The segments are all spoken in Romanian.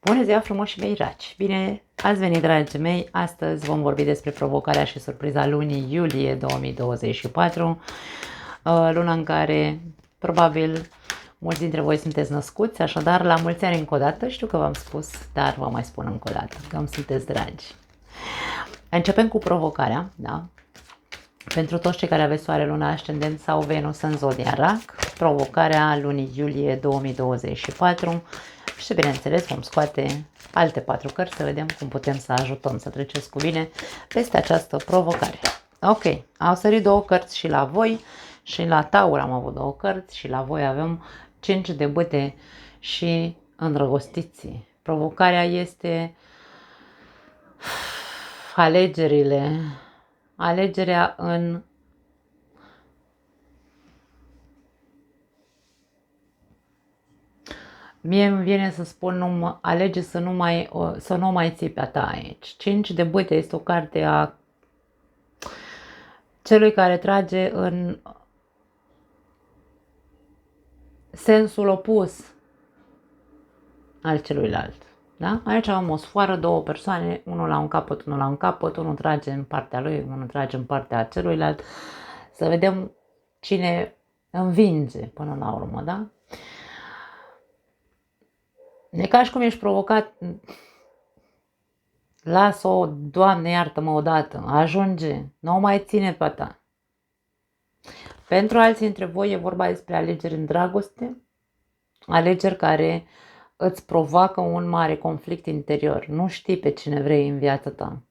Bună ziua, frumoși mei raci! Bine ați venit, dragii mei! Astăzi vom vorbi despre provocarea și surpriza lunii iulie 2024, luna în care probabil mulți dintre voi sunteți născuți, așadar la mulți ani încă o dată. Știu că v-am spus, dar vă mai spun încă o dată că îmi sunteți dragi. Începem cu provocarea, da? Pentru toți cei care aveți Soare, Luna, Ascendent sau Venus în Zodia Rac, provocarea lunii iulie 2024 și, bineînțeles, vom scoate alte 4 cărți să vedem cum putem să ajutăm să treceți cu bine peste această provocare. Ok, au sărit 2 cărți și la voi și la Taur am avut 2 cărți și la voi avem 5 de bâte și îndrăgostiții. Provocarea este alegerea în mie îmi vine să spun, alege să nu mai ții pe a ta aici. 5 de bâte este o carte a celui care trage în sensul opus al celuilalt. Da? Aici am o sfoară, 2 persoane, unul la un capăt, unul la un capăt, unul trage în partea lui, unul trage în partea celuilalt. Să vedem cine învinge până la urmă, da? E ca și cum ești provocat, lasă-o, Doamne iartă-mă odată, ajunge, nu o mai ține pe ta. Pentru alții dintre voi e vorba despre alegeri în dragoste, alegeri care îți provoacă un mare conflict interior. Nu știi pe cine vrei în viața ta.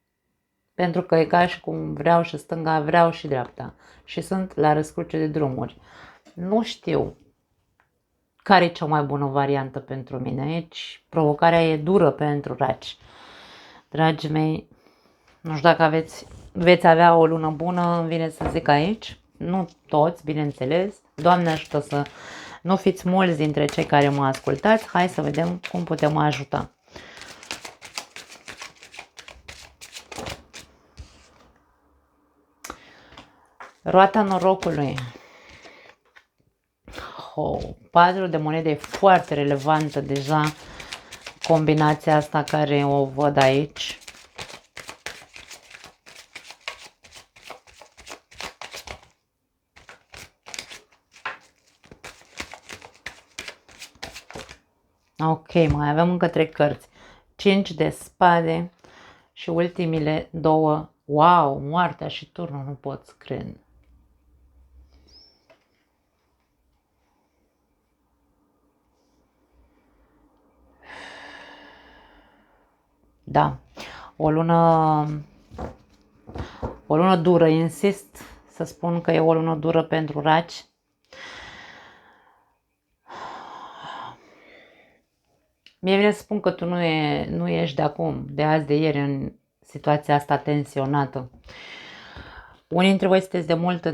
Pentru că e ca și cum vreau și stânga, vreau și dreapta. Și sunt la răscruce de drumuri. Nu știu care e cea mai bună variantă pentru mine. Aici provocarea e dură pentru raci. Dragii mei, nu știu dacă veți avea o lună bună, îmi vine să zic aici. Nu toți, bineînțeles. Doamne ajută să nu fiți mulți dintre cei care mă ascultați. Hai să vedem cum putem ajuta. Roata norocului. 4 de monede e foarte relevantă deja. Combinația asta care o văd aici. Ok, mai avem încă 3 cărți. 5 de spade și ultimile 2. Wow, moartea și turnul, nu pot să cred. Da, o lună dură, insist să spun că e o lună dură pentru raci. Mie vine să spun că tu nu ești de acum, de azi, de ieri, în situația asta tensionată. Unii dintre voi sunteți de mult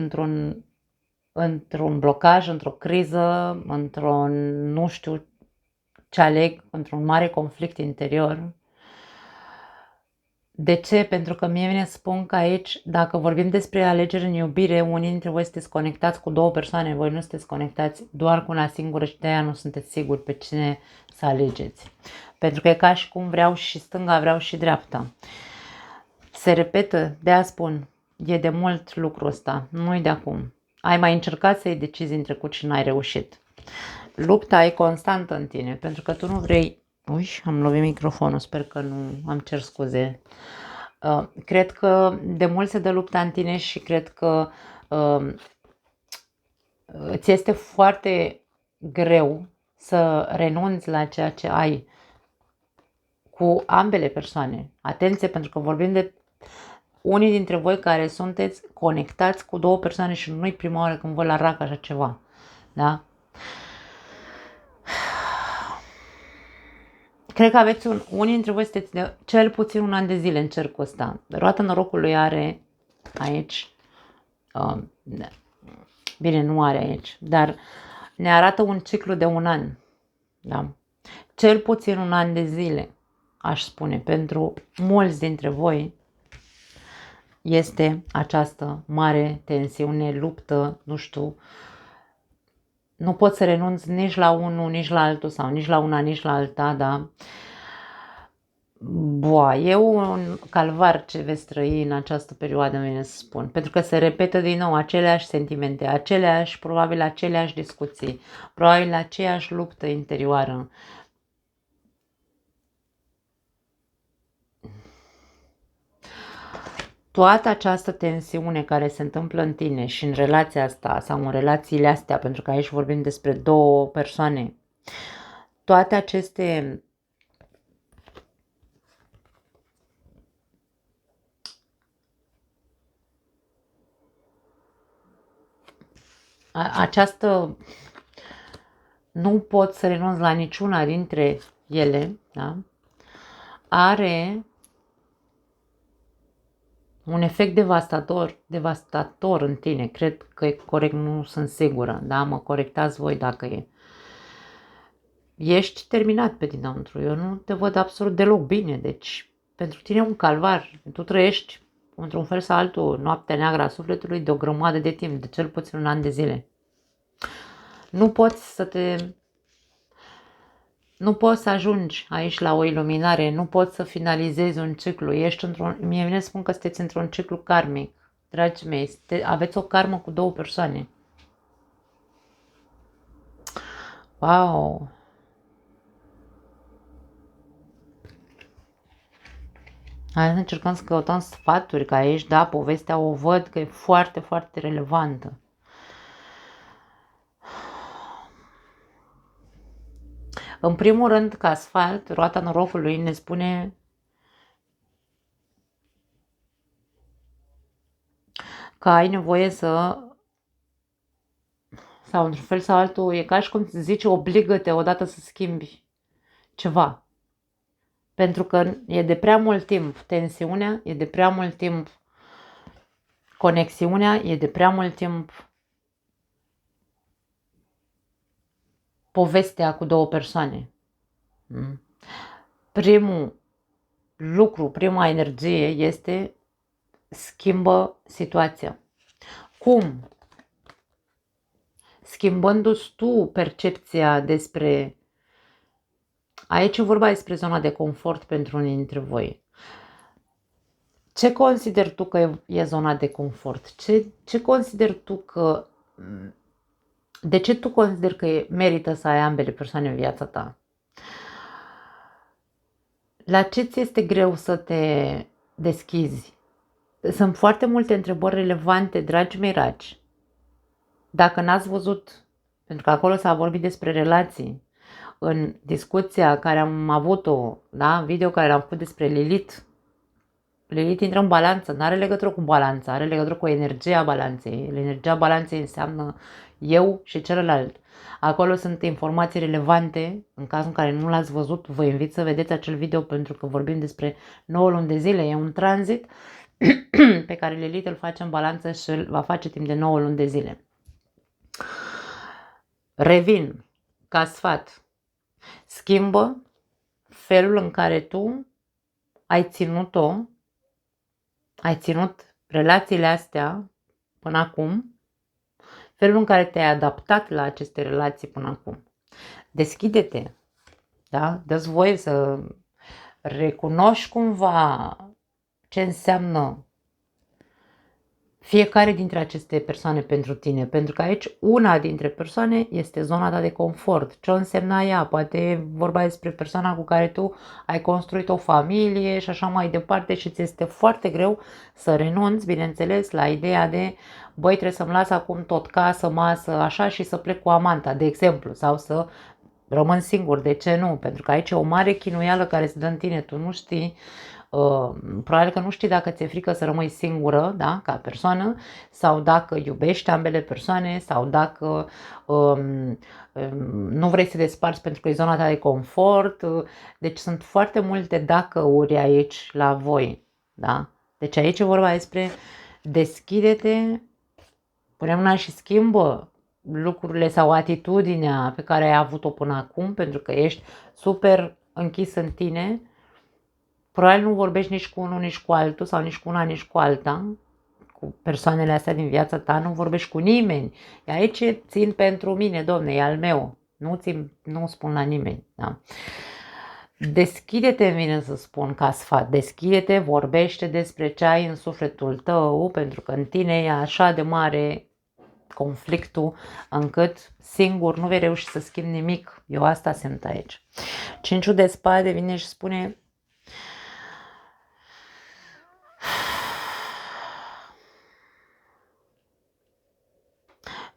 într-un blocaj, într-o criză, nu știu ce aleg, într-un mare conflict interior. De ce? Pentru că mie vine să spun că aici, dacă vorbim despre alegeri în iubire, unii dintre voi sunteți conectați cu 2 persoane, voi nu sunteți conectați doar cu una singură și de-aia nu sunteți siguri pe cine să alegeți. Pentru că e ca și cum vreau și stânga, vreau și dreapta. Se repetă, de-aia spun, e de mult lucrul ăsta, nu-i de acum. Ai mai încercat să iei decizii în trecut și n-ai reușit. Lupta e constantă în tine, pentru că tu nu vrei. Ui, am lovit microfonul, sper că nu am cer scuze. Cred că de mult se dă lupta în tine și cred că ți este foarte greu să renunți la ceea ce ai cu ambele persoane. Atenție, pentru că vorbim de unii dintre voi care sunteți conectați cu 2 persoane și nu-i prima oară când vă la rac așa ceva. Da? Cred că aveți unii dintre voi sunteți de cel puțin 1 an de zile în cercul ăsta. Roata norocului are aici, bine, nu are aici, dar ne arată un ciclu de 1 an. Da? Cel puțin 1 an de zile, aș spune, pentru mulți dintre voi este această mare tensiune, luptă, nu știu, nu poți să renunți nici la unul, nici la altul sau nici la una, nici la alta, da? Boa, e un calvar ce veți trăi în această perioadă, vine să spun, pentru că se repetă din nou aceleași sentimente, probabil aceleași discuții, probabil aceeași luptă interioară. Toată această tensiune care se întâmplă în tine și în relația asta sau în relațiile astea, pentru că aici vorbim despre două persoane, toate aceste această nu pot să renunț la niciuna dintre ele, da? Are un efect devastator în tine. Cred că e corect, nu sunt sigură, da? Mă corectați voi dacă e. Ești terminat pe dinăuntru, eu nu te văd absolut deloc bine, deci pentru tine e un calvar. Tu trăiești într-un fel sau altul noaptea neagră a sufletului de o grămadă de timp, de cel puțin un an de zile. Nu poți să ajungi aici la o iluminare, nu poți să finalizezi un ciclu, mie vine să spun că sunteți într-un ciclu karmic, dragii mei, aveți o karmă cu două persoane. Wow! Hai să încercăm să căutăm sfaturi, că aici, da, povestea o văd că e foarte, foarte relevantă. În primul rând, ca sfat, roata norocului ne spune că ai nevoie sau într-un fel sau altul, e ca și cum zice, obligă-te odată să schimbi ceva. Pentru că e de prea mult timp tensiunea, e de prea mult timp conexiunea, e de prea mult timp povestea cu două persoane. Primul lucru, prima energie este schimbă situația. Cum? Schimbându-ți tu percepția despre... Aici e vorba despre zona de confort pentru unii dintre voi. Ce consideri tu că e zona de confort? Ce consideri tu că... De ce tu consideri că merită să ai ambele persoane în viața ta? La ce ți este greu să te deschizi? Sunt foarte multe întrebări relevante, dragi mei ragi. Dacă n-ați văzut, pentru că acolo s-a vorbit despre relații, în discuția care am avut-o, da, video care l-am făcut despre Lilith, Lilith intră în balanță, nu are legătură cu balanța, are legătură cu energia balanței. Energia balanței înseamnă eu și celălalt. Acolo sunt informații relevante, în cazul în care nu l-ați văzut, vă invit să vedeți acel video pentru că vorbim despre 9 luni de zile, e un tranzit pe care Lilith îl face în balanță și îl va face timp de 9 luni de zile. Revin, ca sfat, schimbă felul în care tu ai ținut relațiile astea până acum, felul în care te-ai adaptat la aceste relații până acum. Deschide-te, da? Dă-ți voie să recunoști cumva ce înseamnă fiecare dintre aceste persoane pentru tine, pentru că aici una dintre persoane este zona ta de confort. Ce însemna ea? Poate vorba despre persoana cu care tu ai construit o familie și așa mai departe și ți este foarte greu să renunți, bineînțeles, la ideea de băi, trebuie să-mi las acum tot casă, masă, așa și să plec cu amanta, de exemplu, sau să rămân singur. De ce nu? Pentru că aici e o mare chinuială care se dă în tine, tu nu știi. Probabil că nu știi dacă ți-e frică să rămâi singură, da, ca persoană, sau dacă iubești ambele persoane, sau dacă nu vrei să te desparți pentru că e zona ta de confort. Deci sunt foarte multe dacă-uri aici la voi, da? Deci aici e vorba despre deschide-te, pune mâna și schimbă lucrurile sau atitudinea pe care ai avut-o până acum, pentru că ești super închis în tine. Probabil nu vorbești nici cu unul, nici cu altul, sau nici cu una, nici cu alta, cu persoanele astea din viața ta, nu vorbești cu nimeni. Aici țin pentru mine, domne, e al meu. Nu spun la nimeni. Da? Deschide-te, vine să spun ca sfat, deschide-te, vorbește despre ce ai în sufletul tău, pentru că în tine e așa de mare conflictul încât singur nu vei reuși să schimbi nimic. Eu asta simt aici. Cinciul de spade vine și spune: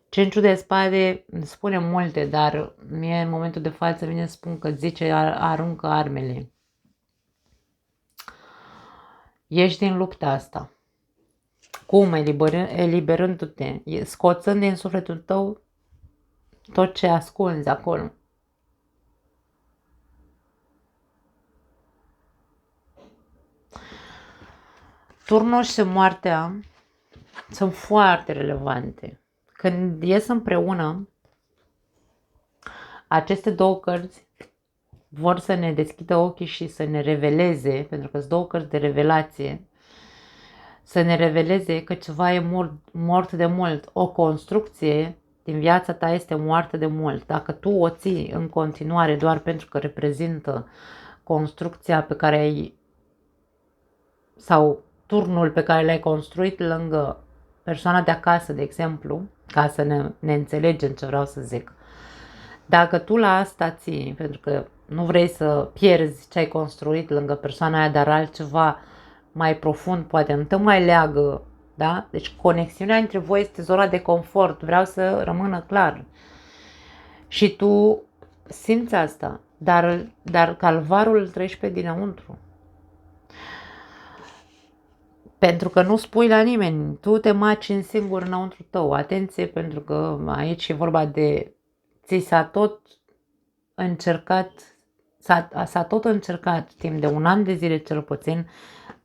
Cinciul de spade spune multe, dar mie în momentul de față vine să spun că zice aruncă armele. Ești din lupta asta. Cum? Eliberându-te, scoțând din sufletul tău tot ce ascunzi acolo. Turnul și moartea sunt foarte relevante. Când ies împreună, aceste două cărți vor să ne deschidă ochii și să ne reveleze, pentru că sunt două cărți de revelație, să ne reveleze că ceva e mort de mult. O construcție din viața ta este moartă de mult. Dacă tu o ții în continuare doar pentru că reprezintă construcția pe care ai, sau turnul pe care l-ai construit lângă persoana de acasă, de exemplu, ca să ne înțelegem ce vreau să zic. Dacă tu la asta ții, pentru că nu vrei să pierzi ce ai construit lângă persoana aia, dar altceva mai profund poate nu te mai leagă, da? Deci conexiunea între voi este zona de confort, vreau să rămână clar. Și tu simți asta, dar calvarul îl treci pe dinăuntru. Pentru că nu spui la nimeni, tu te maci în singur înăuntru tău. Atenție, pentru că aici e vorba de ți s-a tot încercat, s-a tot încercat timp de un an de zile cel puțin,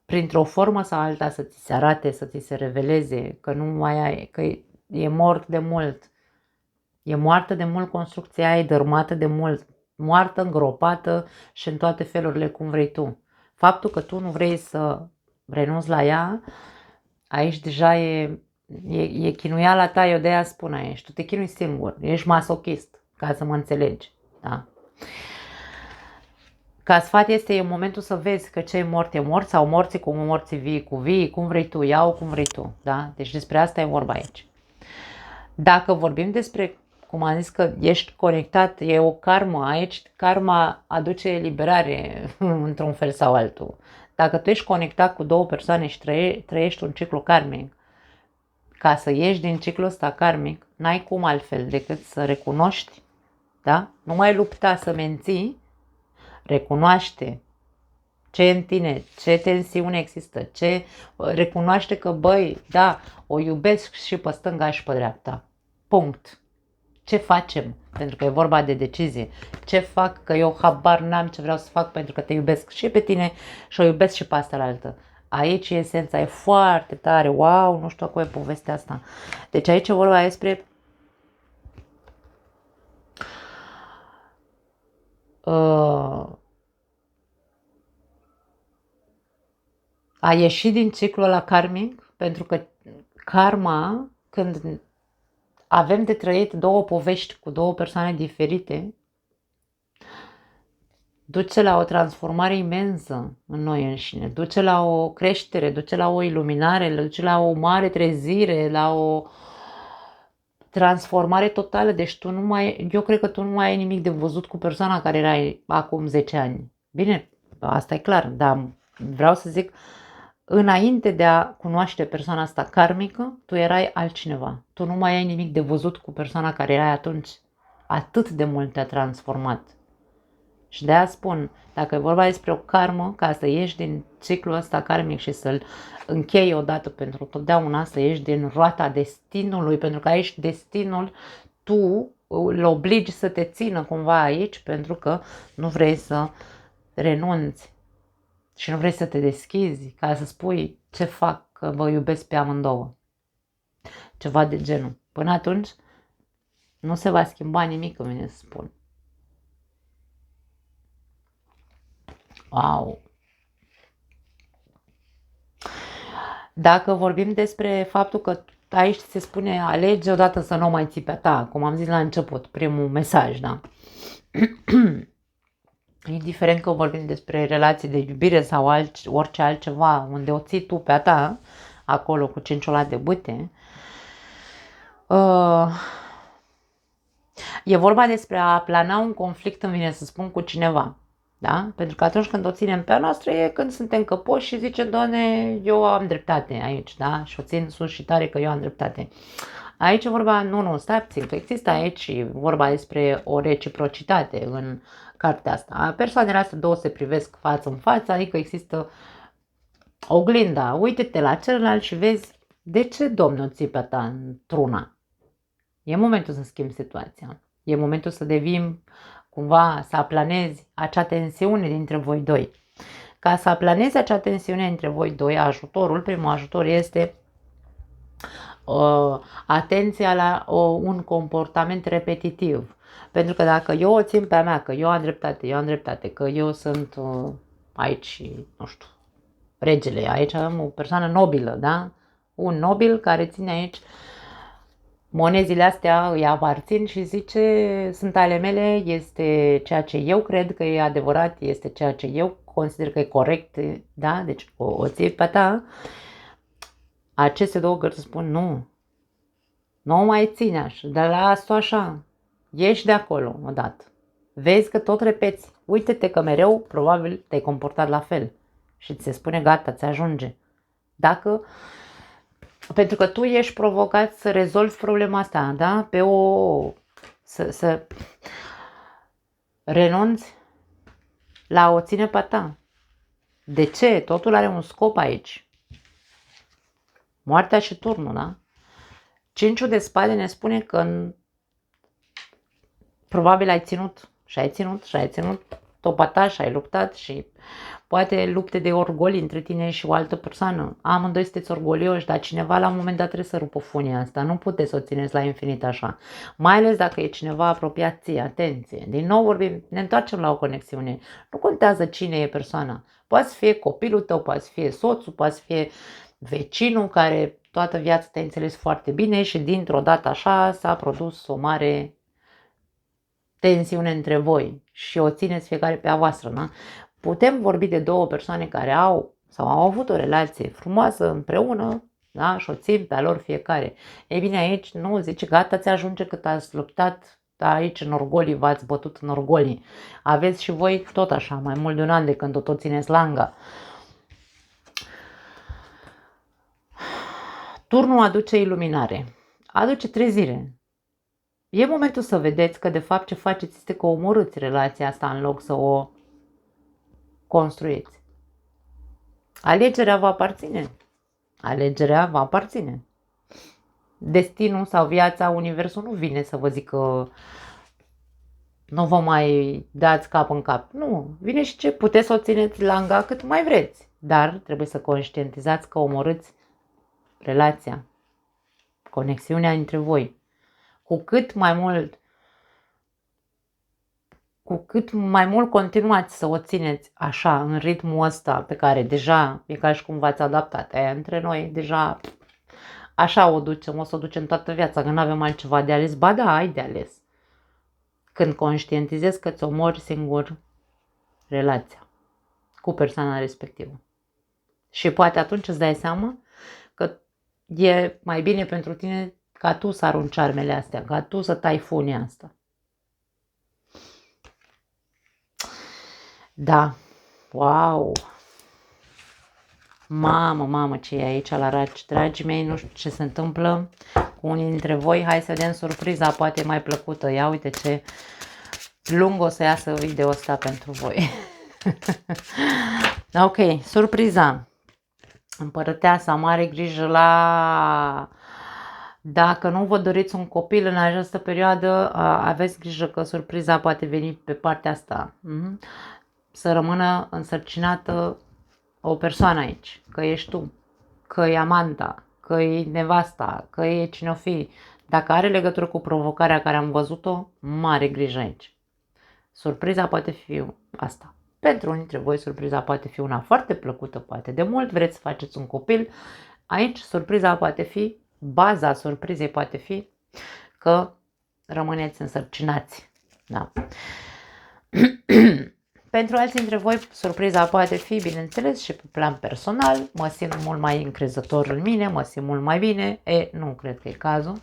printr-o formă sau alta să ți se arate, să ți se reveleze că nu mai ai, că e mort de mult. E moartă de mult construcția aia, e dărmată de mult, moartă, îngropată și în toate felurile cum vrei tu. Faptul că tu nu vrei să renunți la ea, aici deja e chinuiala ta, eu de aia spun aici, tu te chinui singur, ești masochist, ca să mă înțelegi, da? Ca sfat e momentul să vezi că ce e mort sau morții cu morții, vii cu vii, cum vrei tu, iau cum vrei tu, da? Deci despre asta e vorba aici. Dacă vorbim despre, cum am zis că ești conectat, e o karmă, aici karma aduce eliberare într-un fel sau altul. Dacă tu ești conectat cu două persoane și trăiești un ciclu karmic, ca să ieși din ciclul ăsta karmic, n-ai cum altfel decât să recunoști, da? Nu mai lupta să menții, recunoaște ce în tine, ce tensiune există, recunoaște că, băi, da, o iubesc și pe stânga și pe dreapta. Punct. Ce facem? Pentru că e vorba de decizie. Ce fac? Că eu habar n-am ce vreau să fac pentru că te iubesc și pe tine și o iubesc și pe asta la altă. Aici e esența, e foarte tare. Wow, nu știu acum e povestea asta. Deci aici e vorba despre a ieși din ciclul ăla karmic, pentru că karma, când avem de trăit două povești cu două persoane diferite, duce la o transformare imensă în noi înșine, duce la o creștere, duce la o iluminare, duce la o mare trezire, la o transformare totală. Deci eu cred că tu nu mai ai nimic de văzut cu persoana care erai acum 10 ani. Bine, asta e clar, dar vreau să zic, înainte de a cunoaște persoana asta karmică, tu erai altcineva. Tu nu mai ai nimic de văzut cu persoana care erai atunci. Atât de mult te-a transformat. Și de aia spun, dacă e vorba despre o karmă, ca să ieși din ciclul ăsta karmic și să-l închei odată pentru totdeauna, să ieși din roata destinului, pentru că aici destinul tu îl obligi să te țină cumva aici, pentru că nu vrei să renunți și nu vrei să te deschizi, ca să spui ce fac, că vă iubesc pe amândouă. Ceva de genul. Până atunci nu se va schimba nimic, îmi vine să spun. Wow! Dacă vorbim despre faptul că aici se spune alege odată să nu mai ții pe ta, cum am zis la început, primul mesaj, da? indiferent că vorbim despre relații de iubire sau orice altceva, unde o ții tu pe a ta, acolo cu cinciola de bâte, e vorba despre a plana un conflict, îmi vine să spun, cu cineva. Da? Pentru că atunci când o ținem pe a noastră e când suntem căpoși și zicem, Doamne, eu am dreptate aici, da? Și o țin sus și tare că eu am dreptate. Aici e vorba, nu, stai puțin, că există aici vorba despre o reciprocitate în cartea asta. Persoanele astea două se privesc față în față, adică există oglinda. Uite-te la celălalt și vezi de ce Domnul ții pe ta într-una. E momentul să schimbi situația. E momentul să devim cumva, să aplanezi acea tensiune dintre voi doi. Ca să aplanezi acea tensiune între voi doi, primul ajutor este atenția la un comportament repetitiv. Pentru că dacă eu o țin pe a mea, că eu am dreptate, că eu sunt aici, nu știu, regele, aici am o persoană nobilă, da? Un nobil care ține aici monezile astea, îi aparțin și zice, sunt ale mele, este ceea ce eu cred că e adevărat, este ceea ce eu consider că e corect, da? Deci o ții pe ta. Aceste două cărți spun nu mai ține așa, dar las-o așa, ieși de acolo odată. Vezi că tot repeți, uite-te că mereu probabil te-ai comportat la fel și ți se spune gata, ți ajunge. Pentru că tu ești provocat să rezolvi problema asta, da? Să renunți la o ține pe ta. De ce? Totul are un scop aici. Moartea și turnul, da? Cinciul de spade ne spune că probabil ai ținut topa ta și ai luptat și poate lupte de orgolii între tine și o altă persoană. Amândoi sunteți orgolioși, dar cineva la un moment dat trebuie să rupă funia asta. Nu puteți să o țineți la infinit așa. Mai ales dacă e cineva apropiat ție, atenție. Din nou ne întoarcem la o conexiune. Nu contează cine e persoana. Poate să fie copilul tău, poate să fie soțul, poate să fie vecinul care toată viața te-a înțeles foarte bine și dintr-o dată așa s-a produs o mare tensiune între voi și o țineți fiecare pe a voastră, da? Putem vorbi de două persoane care au avut o relație frumoasă împreună, da? Și o țin pe a lor fiecare. Ei bine, aici nu zice gata, ți ajunge cât ați luptat, da, aici în orgolii v-ați bătut în orgolii. Aveți și voi tot așa, mai mult de un an de când o tot țineți langa. Turnul aduce iluminare, aduce trezire. E momentul să vedeți că de fapt ce faceți este că omorâți relația asta în loc să o construiți. Alegerea vă aparține. Alegerea vă aparține. Destinul sau viața, universul nu vine să vă zică nu vă mai dați cap în cap. Nu, vine și ce puteți să o țineți langa cât mai vreți. Dar trebuie să conștientizați că omorâți relația, conexiunea între voi. Cu cât mai mult continuați să o țineți așa, în ritmul ăsta pe care deja e ca și cum v-ați adaptat. Aia între noi deja așa o să o ducem toată viața, că nu avem altceva de ales. Ba da, ai de ales. Când conștientizezi că îți omori singur relația cu persoana respectivă. Și poate atunci îți dai seama că e mai bine pentru tine ca tu să arunci armele astea, ca tu să tai funia asta. Da, wow! Mamă, ce e aici la raci, dragii mei, nu știu ce se întâmplă cu unii dintre voi. Hai să vedem surpriza, poate mai plăcută. Ia uite ce lung o să iasă video ăsta pentru voi. Ok, surpriza. Împărăteasa, mare grijă la... Dacă nu vă doriți un copil în această perioadă, aveți grijă că surpriza poate veni pe partea asta. Să rămână însărcinată o persoană aici, că ești tu, că e amanta, că e nevasta, că e cine o fi. Dacă are legătură cu provocarea care am văzut-o, mare grijă aici. Surpriza poate fi asta. Pentru unii dintre voi surpriza poate fi una foarte plăcută, poate de mult vreți să faceți un copil. Aici surpriza poate fi, baza surprizei poate fi că rămâneți însărcinați. Da. Pentru alții dintre voi, surpriza poate fi, bineînțeles, și pe plan personal. Mă simt mult mai încrezător în mine, mă simt mult mai bine. Nu cred că e cazul.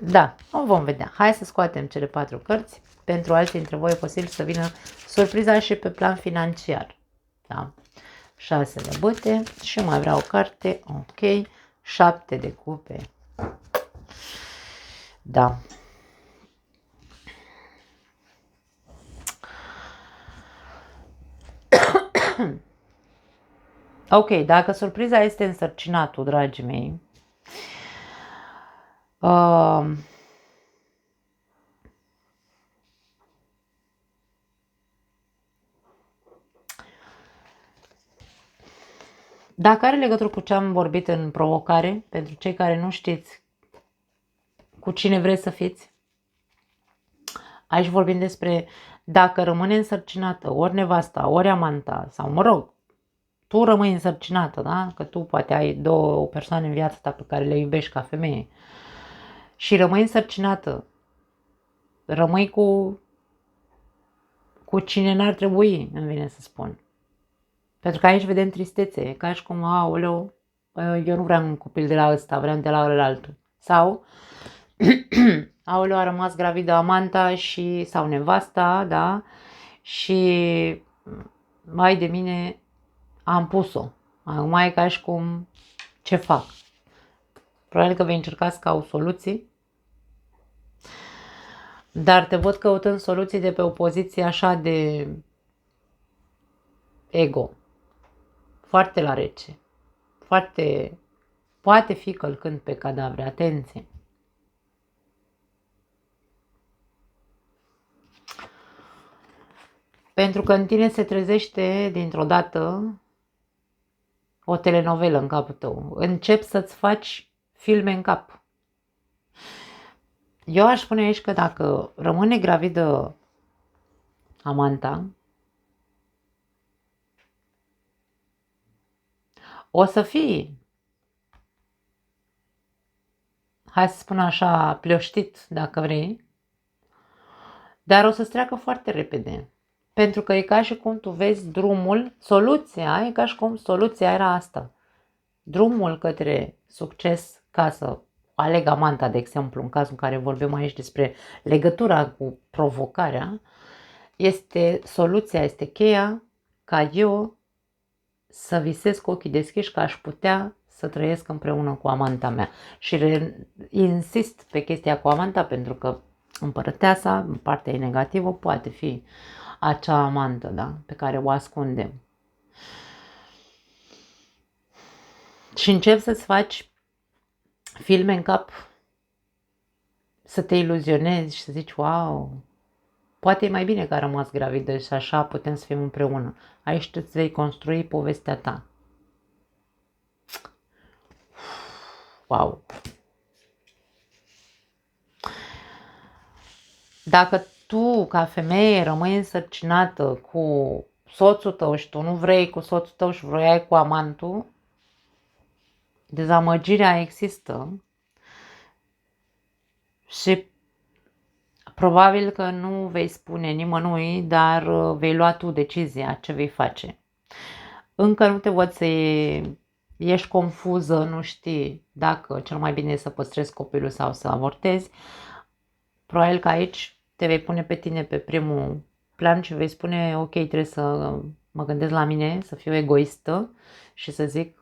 Da, o vom vedea. Hai să scoatem cele 4 cărți. Pentru alții dintre voi e posibil să vină surpriza și pe plan financiar. Da. 6 de bâte și mai vreau o carte. Ok. 7 de cupe. Da. Ok, dacă surpriza este însărcinatul, dragii mei, dacă are legătură cu ce am vorbit în provocare, pentru cei care nu știți cu cine vreți să fiți, aici vorbim despre dacă rămâne însărcinată ori nevasta, ori amanta, sau mă rog, tu rămâi însărcinată, da? Că tu poate ai 2 persoane în viața ta pe care le iubești ca femeie și rămâi însărcinată, rămâi cu cine n-ar trebui, îmi vine să spun. Pentru că aici vedem tristețe, ca și cum, aoleu, eu nu vreau un copil de la ăsta, vreau de la altul. Sau, aoleu, a rămas gravidă amanta sau nevasta, da? Și mai de mine am pus-o. Mai ca și cum, ce fac? Probabil că vei încerca să caut soluții, dar te văd căutând soluții de pe o poziție așa de ego. Foarte la rece. Foarte, poate fi călcând pe cadavre. Atenție! Pentru că în tine se trezește dintr-o dată o telenovelă în capul tău. Începi să-ți faci filme în cap. Eu aș spune aici că dacă rămâne gravidă amanta, o să fii, hai să spun așa, plioștit dacă vrei, dar o să-ți treacă foarte repede. Pentru că e ca și cum tu vezi drumul, soluția, e ca și cum soluția era asta. Drumul către succes, ca să aleg amanta, de exemplu, în cazul în care vorbim aici despre legătura cu provocarea, este soluția, este cheia ca eu să visez cu ochii deschiși că aș putea să trăiesc împreună cu amanta mea. Și insist pe chestia cu amanta pentru că împărăteasa, în partea ei negativă, poate fi acea amantă, da? Pe care o ascundem. Și începi să-ți faci filme în cap, să te iluzionezi și să zici, wow, poate e mai bine că a rămas gravidă și așa putem să fim împreună. Aici tu îți vei construi povestea ta. Wow! Dacă tu, ca femeie, rămâi însărcinată cu soțul tău și tu nu vrei cu soțul tău și vroiai cu amantul, dezamăgirea există și probabil că nu vei spune nimănui, dar vei lua tu decizia ce vei face. Încă nu te văd să ești confuză, nu știi dacă cel mai bine e să păstrezi copilul sau să avortezi. Probabil că aici te vei pune pe tine pe primul plan și vei spune, ok, trebuie să mă gândesc la mine, să fiu egoistă și să zic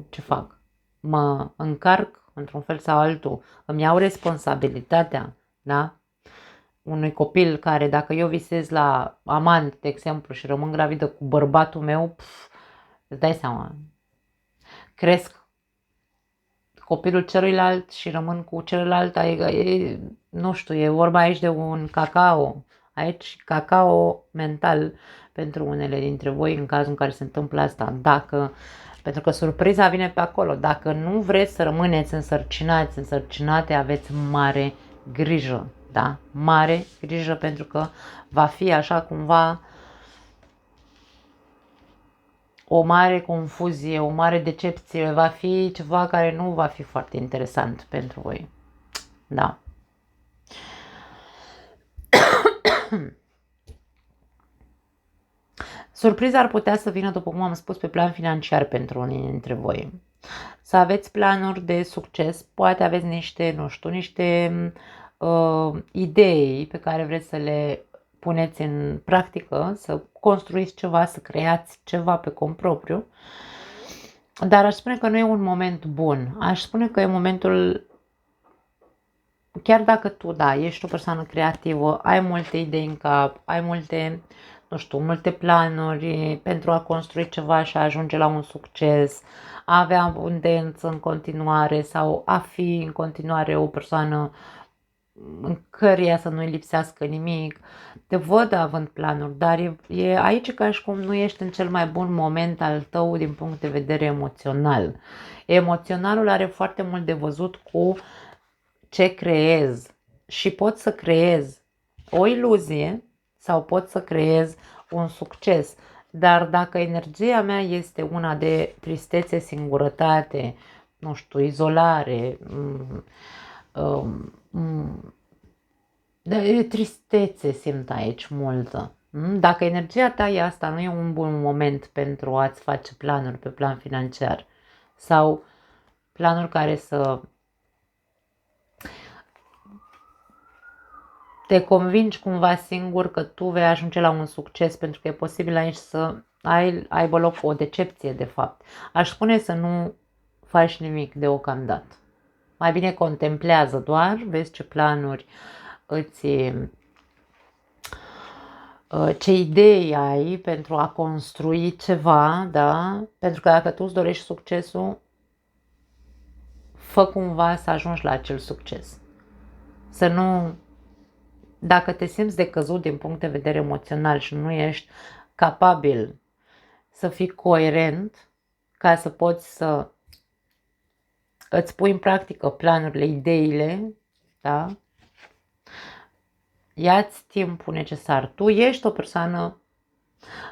ce fac. Mă încarc într-un fel sau altul, îmi iau responsabilitatea, da? Unui copil care, dacă eu visez la amant, de exemplu, și rămân gravidă cu bărbatul meu, îți dai seama, cresc copilul celuilalt și rămân cu celălalt, nu știu, e vorba aici de un cacao, aici cacao mental pentru unele dintre voi în cazul în care se întâmplă asta, pentru că surpriza vine pe acolo, dacă nu vreți să rămâneți însărcinați, însărcinate, aveți mare grijă, da? Mare grijă pentru că va fi așa cumva o mare confuzie, o mare decepție, va fi ceva care nu va fi foarte interesant pentru voi. Da. Surpriza ar putea să vină, după cum am spus, pe plan financiar pentru unii dintre voi. Să aveți planuri de succes, poate aveți niște, nu știu, niște idei pe care vreți să le puneți în practică, să construiți ceva, să creați ceva pe cont propriu. Dar aș spune că nu e un moment bun. Aș spune că e momentul, chiar dacă tu, da, ești o persoană creativă, ai multe idei în cap, ai multe, nu știu, multe planuri pentru a construi ceva și a ajunge la un succes, a avea abundență în continuare sau a fi în continuare o persoană în căreia să nu-i lipsească nimic. Te văd având planuri, dar e aici ca și cum nu ești în cel mai bun moment al tău din punct de vedere emoțional. Emoționalul are foarte mult de văzut cu ce creez și pot să creez o iluzie sau pot să creez un succes. Dar dacă energia mea este una de tristețe, singurătate, nu știu, izolare, de tristețe simt aici multă. Dacă energia ta e asta, nu e un bun moment pentru a-ți face planuri pe plan financiar sau planuri care să te convingi cumva singur că tu vei ajunge la un succes, pentru că e posibil aici să aibă loc o decepție de fapt. Aș spune să nu faci nimic deocamdată. Mai bine contemplează doar, vezi ce planuri ce idei ai pentru a construi ceva, da? Pentru că dacă tu îți dorești succesul, fă cumva să ajungi la acel succes. Să nu, dacă te simți decăzut din punct de vedere emoțional și nu ești capabil să fii coerent ca să poți să îți pui în practică planurile, ideile, da? Ia-ți timpul necesar. Tu ești o persoană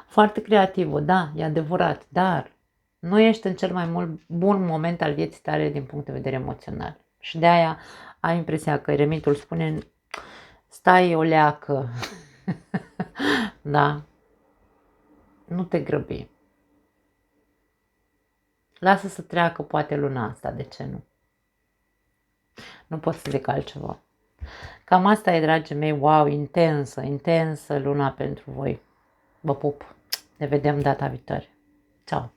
foarte creativă, da, e adevărat, dar nu ești în cel mai bun moment al vieții tale din punct de vedere emoțional. Și de aia ai impresia că eremitul spune, stai o leacă, da, nu te grăbi. Lasă să treacă poate luna asta, de ce nu? Nu pot să zic altceva. Cam asta e, dragii mei, wow, intensă luna pentru voi. Vă pup. Ne vedem data viitoare. Ciao.